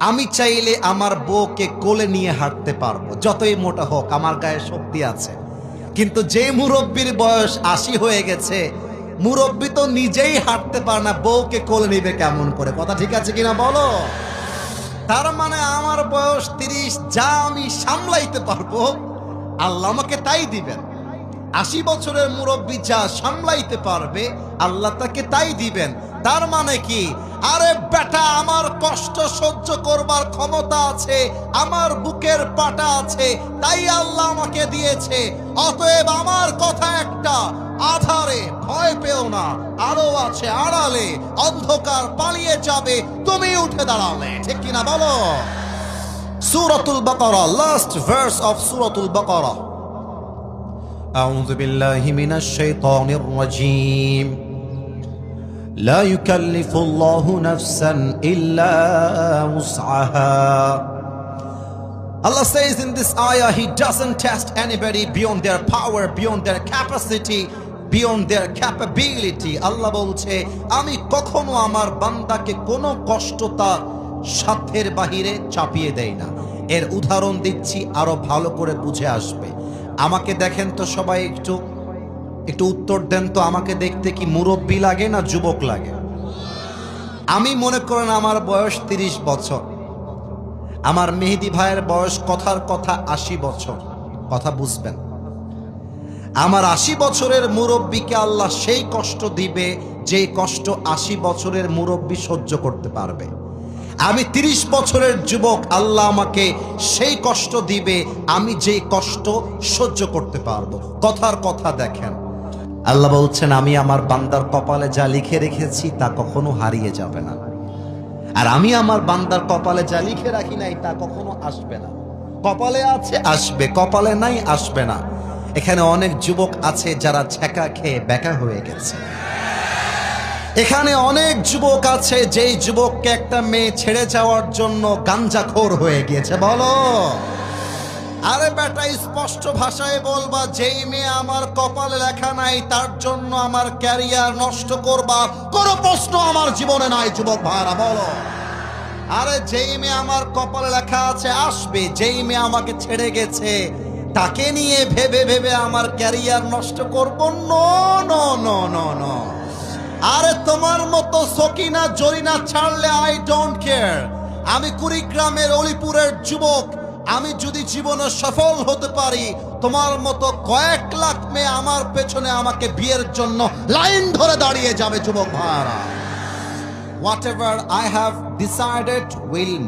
আমি চাইলে আমার বউকে কোলে নিয়ে হাঁটতে পারবো, যতই মোটা হোক, আমার গায়ে শক্তি আছে। কিন্তু যে মুরব্বীর বয়স ৮০ হয়ে গেছে, মুরব্বী তো নিজেই হাঁটতে পারে না, বউকে কোলে নিবে কেমন করে? কথা ঠিক আছে কিনা বলো? তার মানে আমার বয়স ৩০, যা আমি সামলাইতে পারবো আল্লাহ আমাকে তাই দিবেন। ৮০ বছরের মুরব্বী যা সামলাইতে পারবে আল্লাহ তাকে তাই দিবেন। তার মানে কি? আরে বেটা, আমার কষ্ট সহ্য করবার ক্ষমতা আছে, আমার বুকের পাটা আছে, তাই আল্লাহ আমাকে দিয়েছে। অতএব আমার কথা একটা, আধারে ভয় পেও না, আলো আছে আড়ালে, অন্ধকার পালিয়ে যাবে তুমি উঠে দাঁড়ালে। ঠিক কিনা বলো? সূরাতুল বাকারা, লাস্ট ভার্স অফ সূরাতুল বাকারা। أعوذ بالله من الشيطان الرجيم لا يكلف الله نفسا إلا وسعها. Allah says in this ayah, He doesn't test anybody beyond their power, beyond their capacity, beyond their capability. Allah বলছে, আমি কখনো আমার বান্দাকে কোনো কষ্ট তার সাধ্যের বাহিরে চাপিয়ে দেই না। এর উদাহরণ দিচ্ছি, আরো ভালো করে বুঝে আসবে। আমাকে দেখেন তো সবাই, একটু উত্তর দেন তো, আমাকে দেখতে কি মুরব্বী লাগে না যুবক লাগে? আমি মনে করেন আমার বয়স ৩০ বছর, আমার মেহেদি ভাইয়ের বয়স কথার কথা ৮০ বছর। কথা বুঝবেন? আমার ৮০ বছরের মুরব্বীকে আল্লাহ সেই কষ্ট দিবে যে কষ্ট ৮০ বছরের মুরব্বী সহ্য করতে পারবে। আমি ৩০ বছরের যুবক, আল্লাহ আমাকে সেই কষ্ট দিবে আমি যে কষ্ট সহ্য করতে পারবো। কথার কথা দেখেন, আল্লাহ বলছেন, আমি আমার বান্দার কপালে যা লিখে রেখেছি তা কখনো হারিয়ে যাবে না, আর আমি আমার বান্দার কপালে যা লিখে রাখি নাই তা কখনো আসবে না। কপালে আছে আসবে, কপালে নাই আসবে না। এখানে অনেক যুবক আছে যারা ছ্যাঁকা খেয়ে বেকা হয়ে গেছে। এখানে অনেক যুবক আছে যেই যুবককে একটা মেয়ে ছেড়ে যাওয়ার জন্য গাঞ্জাখোর হয়ে গিয়েছে। বলো, আরে বেটা, স্পষ্ট ভাষায় বলবা, যেই মেয়ে আমার কপালে লেখা নাই তার জন্য আমার ক্যারিয়ার নষ্ট করবা কোনো প্রশ্ন আমার জীবনে নাই। যুবক ভাইরা বলো, আরে যেই মেয়ে আমার কপালে লেখা আছে আসবে, যেই মেয়ে আমাকে ছেড়ে গেছে তাকে নিয়ে ভেবে ভেবে আমার ক্যারিয়ার নষ্ট করবো? No no no no no. আরে তোমার মতো সকিনা জরিনা ছাড়লে আই ডোন্ট কেয়ার। আমি কুড়িগ্রামের অলিপুরের যুবক, আমি যদি জীবনে সফল হতে পারি, তোমার মতো কয়েক লাখ মেয়ে আমার পেছনে আমাকে বিয়ের জন্য লাইন ধরে দাঁড়িয়ে যাবে। যুবক ভাইরা, what ever I have decided will